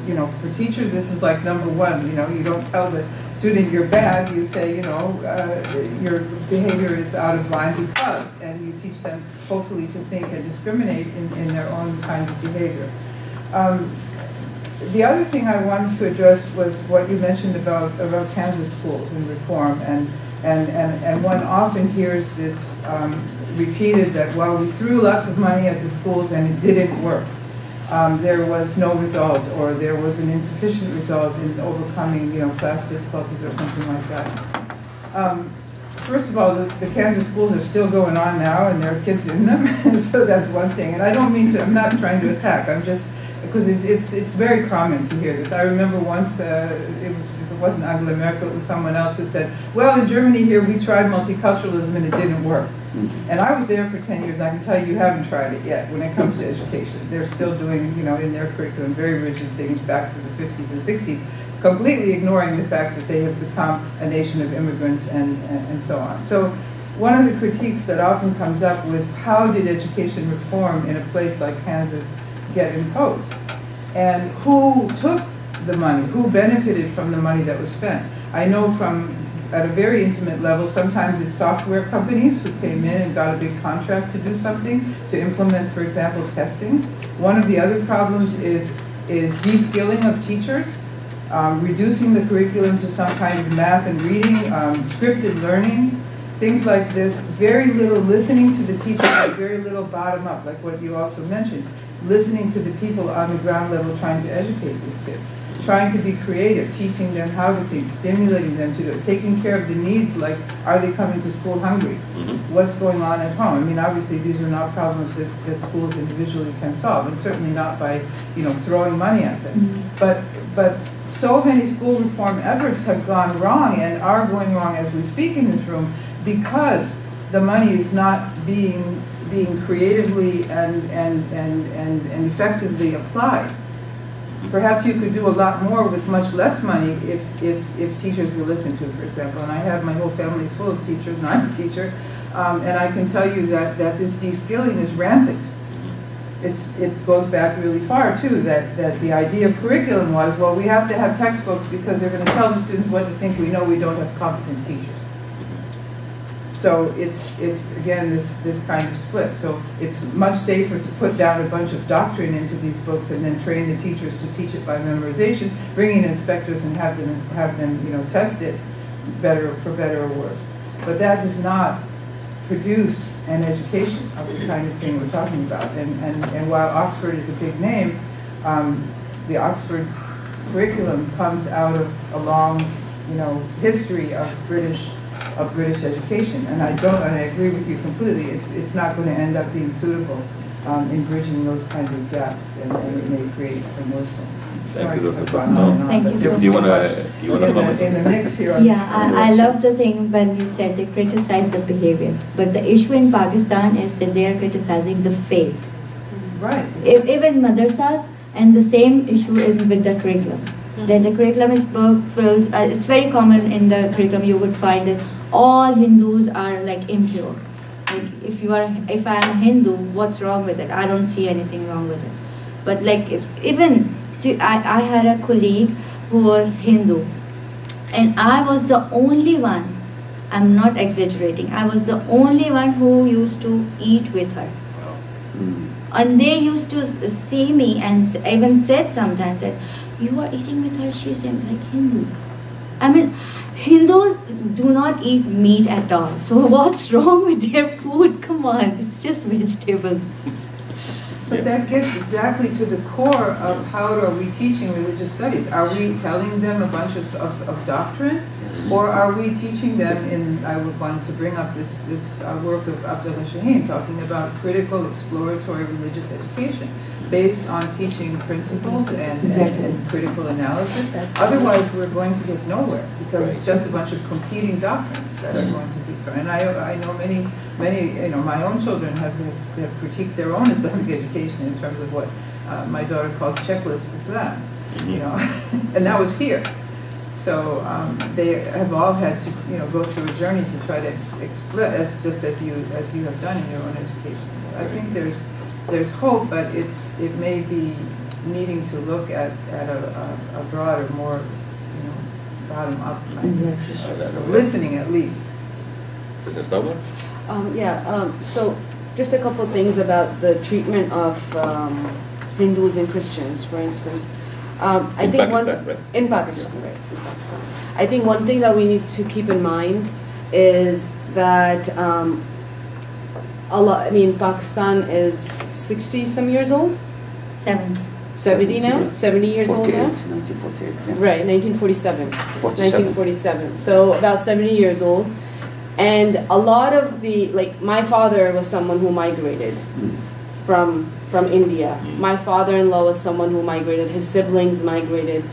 for teachers, this is like number one. You don't tell the student you're bad, you say, your behavior is out of line because, and you teach them hopefully to think and discriminate in their own kind of behavior. The other thing I wanted to address was what you mentioned about Kansas schools and reform, and one often hears this repeated that, well, we threw lots of money at the schools and it didn't work. There was no result, or there was an insufficient result in overcoming, class difficulties or something like that. First of all, the Kansas schools are still going on now, and there are kids in them, so that's one thing. And I don't mean to, I'm not trying to attack, I'm just, because it's very common to hear this. I remember once, it wasn't Angela Merkel, it was someone else who said, well, in Germany here, we tried multiculturalism and it didn't work. And I was there for 10 years, and I can tell you haven't tried it yet when it comes to education. They're still doing, in their curriculum, very rigid things back to the 50s and 60s, completely ignoring the fact that they have become a nation of immigrants and so on. So one of the critiques that often comes up with how did education reform in a place like Kansas get imposed? And who took the money? Who benefited from the money that was spent? I know from at a very intimate level, sometimes it's software companies who came in and got a big contract to do something, to implement, for example, testing. One of the other problems is de-skilling of teachers, reducing the curriculum to some kind of math and reading, scripted learning, things like this. Very little listening to the teachers, and very little bottom-up, like what you also mentioned. Listening to the people on the ground level trying to educate these kids. Trying to be creative, teaching them how to think, stimulating them to do it, taking care of the needs, like, are they coming to school hungry? What's going on at home? I mean, obviously, these are not problems that schools individually can solve, and certainly not by, throwing money at them. But so many school reform efforts have gone wrong and are going wrong as we speak in this room because the money is not being creatively and effectively applied. Perhaps you could do a lot more with much less money if teachers were listened to, for example. And I have, my whole family is full of teachers, and I'm a teacher, and I can tell you that this de-skilling is rampant. It goes back really far, too, that the idea of curriculum was, well, we have to have textbooks because they're going to tell the students what to think. We know we don't have competent teachers. So it's again, this kind of split. So it's much safer to put down a bunch of doctrine into these books and then train the teachers to teach it by memorization, bring in inspectors and have them test it for better or worse. But that does not produce an education of the kind of thing we're talking about. And while Oxford is a big name, the Oxford curriculum comes out of a long, history of British education, and I agree with you completely. It's not going to end up being suitable in bridging those kinds of gaps, and it may create some worse ones. Thank you, Dr. Thank you so Do you want much. to in the mix here? I love the thing when you said they criticize the behavior, but the issue in Pakistan is that they are criticizing the faith. Right. Even madrasas, and the same issue is with the curriculum. Then the curriculum is fills. It's very common in the curriculum. You would find that all Hindus are like impure. Like if I'm a Hindu, what's wrong with it? I don't see anything wrong with it. But like I had a colleague who was Hindu, and I was the only one. I'm not exaggerating. I was the only one who used to eat with her. And they used to see me and even said sometimes that you are eating with her, she's like Hindu. I mean, Hindus do not eat meat at all. So what's wrong with their food? Come on, it's just vegetables. But that gets exactly to the core of how are we teaching religious studies. Are we telling them a bunch of doctrine? Or are we teaching them in, I would want to bring up this work of Abdullah Shaheen, talking about critical exploratory religious education based on teaching principles and critical analysis. Otherwise, we're going to get nowhere because it's just a bunch of competing doctrines that are going to be thrown. And I know many, my own children have critiqued their own Islamic education in terms of what my daughter calls checklist Islam, and that was here. So they have all had to, go through a journey to try to explain, just as you have done in your own education. I think there's hope, but it may be needing to look at a broader, more, bottom up, listening at least. Sister Stabla? So just a couple of things about the treatment of Hindus and Christians, for instance. I think in Pakistan. I think one thing that we need to keep in mind is that Pakistan is 60-some years old. 70 now? 70 years old now? 1948, yeah. Right, 1947. 1947. So about 70 years old. And a lot of my father was someone who migrated from India. My father-in-law was someone who migrated. His siblings migrated.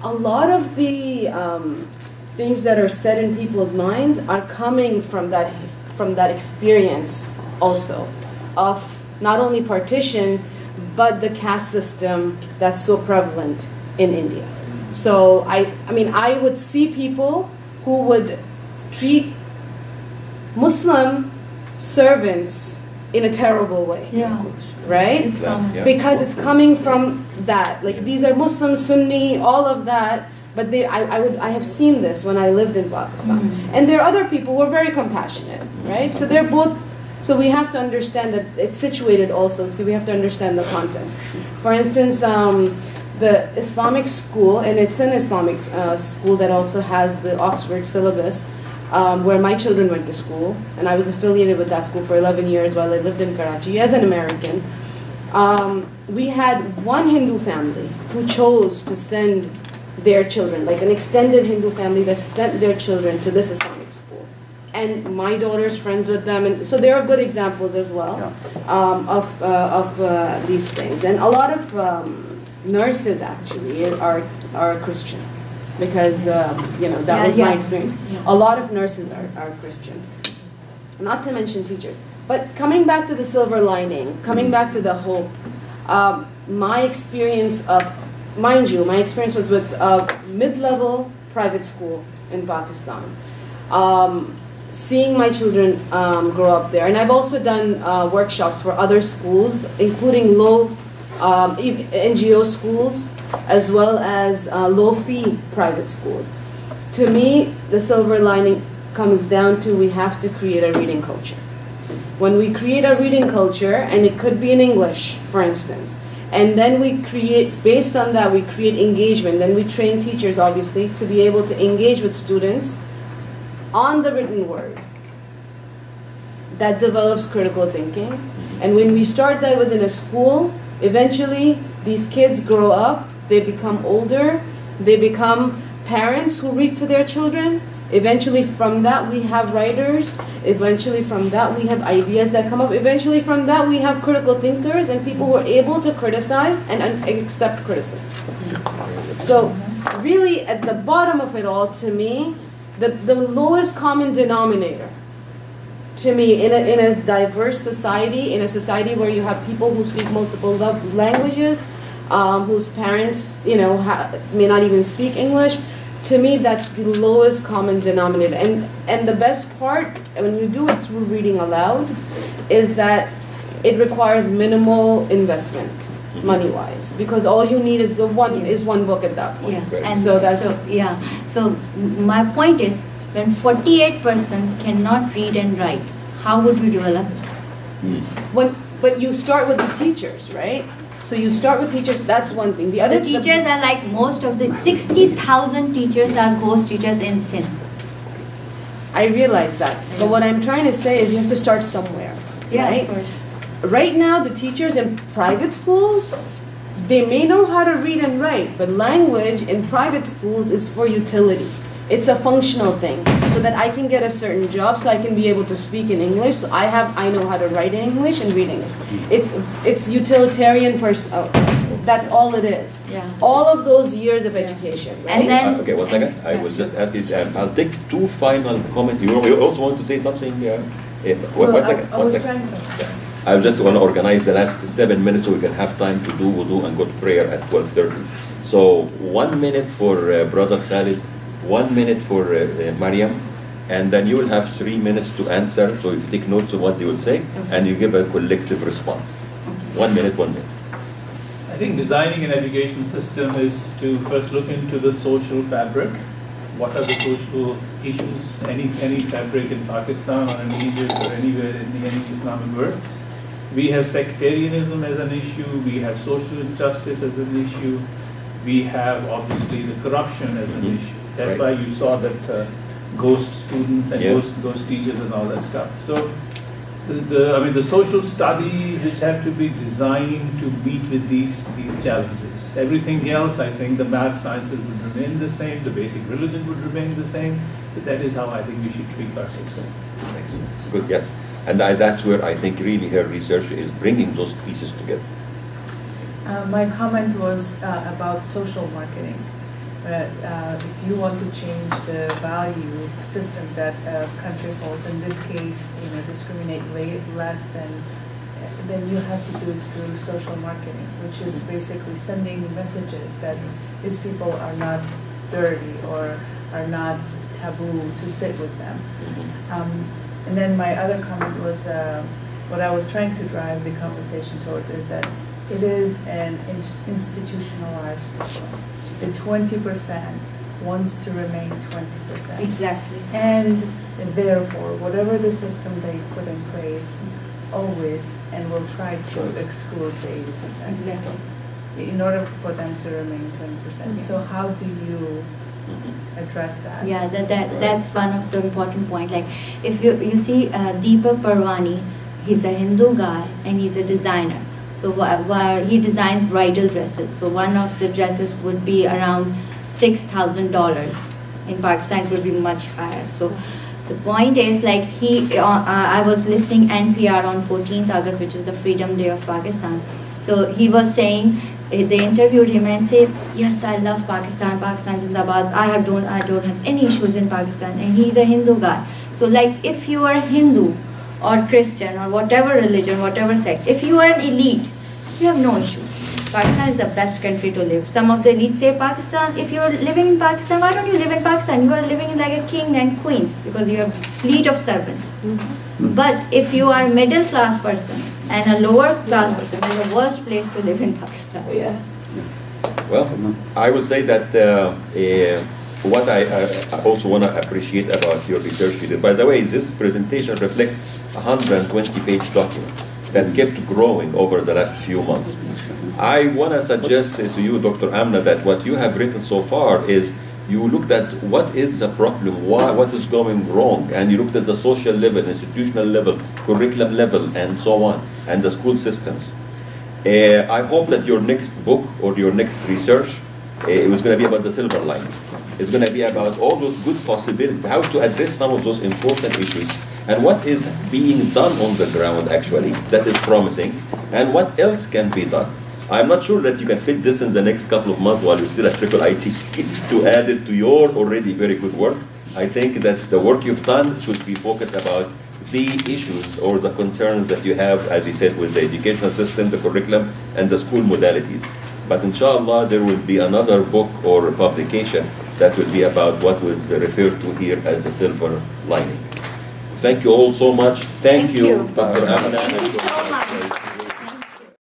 A lot of the things that are said in people's minds are coming from that experience also of not only partition, but the caste system that's so prevalent in India. So I would see people who would treat Muslim servants in a terrible way. Yeah. Right? It's because it's coming from that. These are Muslim, Sunni, all of that. But I have seen this when I lived in Pakistan. And there are other people who are very compassionate, right? So they're both. So we have to understand that it's situated also. So we have to understand the context. For instance, the Islamic school, and it's an Islamic school that also has the Oxford syllabus, where my children went to school, and I was affiliated with that school for 11 years while I lived in Karachi as an American. We had one Hindu family who chose to send their children, like an extended Hindu family that sent their children to this Islamic school. And my daughter's friends with them, and so there are good examples as well of these things. And a lot of nurses actually are Christian. Because, that was my experience. A lot of nurses are Christian, not to mention teachers. But coming back to the silver lining, coming back to the hope, my experience was with a mid-level private school in Pakistan. Seeing my children grow up there. And I've also done workshops for other schools, including low NGO schools, as well as low-fee private schools. To me, the silver lining comes down to we have to create a reading culture. When we create a reading culture, and it could be in English, for instance, and then we create, based on that, we create engagement, then we train teachers, obviously, to be able to engage with students on the written word. That develops critical thinking. And when we start that within a school, eventually these kids grow up, they become older, they become parents who read to their children. Eventually from that we have writers. Eventually from that we have ideas that come up. Eventually from that we have critical thinkers and people who are able to criticize and accept criticism. So really at the bottom of it all, to me, the lowest common denominator, to me, in a diverse society, in a society where you have people who speak multiple languages, whose parents, may not even speak English, to me, that's the lowest common denominator. And the best part, when you do it through reading aloud, is that it requires minimal investment, money-wise, because all you need is one book at that point. Yeah. And so my point is, when 48% cannot read and write, how would we develop it? But you start with the teachers, right? So you start with teachers, that's one thing. The other teachers are like most of the 60,000 teachers are ghost teachers in Sindh. I realize that. But what I'm trying to say is you have to start somewhere. Yeah, right? of course. right now the teachers in private schools, they may know how to read and write, but language in private schools is for utility. It's a functional thing, so that I can get a certain job, so I can be able to speak in English. So I know how to write in English and read English. It's utilitarian that's all it is. Yeah. All of those years of education. Right? And then okay, one second. I was just asking. I'll take two final comments. You also want to say something? One second. I was trying to. I just want to organize the last 7 minutes so we can have time to do wudu and go to prayer at 12:30. So 1 minute for Brother Khalid, 1 minute for Mariam, and then you will have 3 minutes to answer. So you take notes of what they will say, and you give a collective response. 1 minute, 1 minute. I think designing an education system is to first look into the social fabric. What are the social issues, any fabric in Pakistan or in Egypt or anywhere in any Islamic world? We have sectarianism as an issue, we have social injustice as an issue, we have obviously the corruption as an issue. That's why you saw that ghost students and ghost teachers and all that stuff. So the social studies which have to be designed to meet with these challenges. Everything else, I think the math sciences would remain the same, the basic religion would remain the same, but that is how I think we should tweak our system. Good, yes. And that's where I think really her research is bringing those pieces together. My comment was about social marketing. If you want to change the value system that a country holds, in this case, discriminate less, then you have to do it through social marketing, which is basically sending messages that these people are not dirty or are not taboo to sit with them. And then my other comment was what I was trying to drive the conversation towards is that it is an institutionalized problem. The 20% wants to remain 20%. Exactly. And therefore, whatever the system they put in place, always and will try to exclude the 80%. Exactly. In order for them to remain 20%. So how do you address that? Yeah, that's one of the important points. Like, if you see Deepak Parwani, he's a Hindu guy and he's a designer. So he designs bridal dresses. So one of the dresses would be around $6,000. In Pakistan, it would be much higher. So the point is, like, I was listening NPR on 14th August, which is the Freedom Day of Pakistan. So he was saying, they interviewed him and said, yes, I love Pakistan, Pakistan Zindabad, I don't have any issues in Pakistan, and he's a Hindu guy. So like, if you are Hindu or Christian or whatever religion, whatever sect, if you are an elite, you have no issues. Pakistan is the best country to live. Some of the elites say Pakistan, if you are living in Pakistan, why don't you live in Pakistan? You are living like a king and queens because you have fleet of servants. But if you are a middle class person and a lower class person, it's the worst place to live in Pakistan. Yeah. Well, I will say that what I also want to appreciate about your research. By the way, this presentation reflects a 120-page document that kept growing over the last few months. I want to suggest to you, Dr. Amna, that what you have written so far is you looked at what is the problem, what is going wrong, and you looked at the social level, institutional level, curriculum level, and so on, and the school systems. I hope that your next book or your next research it was going to be about the silver lining. It's going to be about all those good possibilities, how to address some of those important issues, and what is being done on the ground actually that is promising, and what else can be done. I'm not sure that you can fit this in the next couple of months while you're still at IIIT to add it to your already very good work. I think that the work you've done should be focused about the issues or the concerns that you have, as you said, with the educational system, the curriculum, and the school modalities. But inshallah, there will be another book or publication that will be about what was referred to here as the silver lining. Thank you all so much. Thank you, Dr. Amna.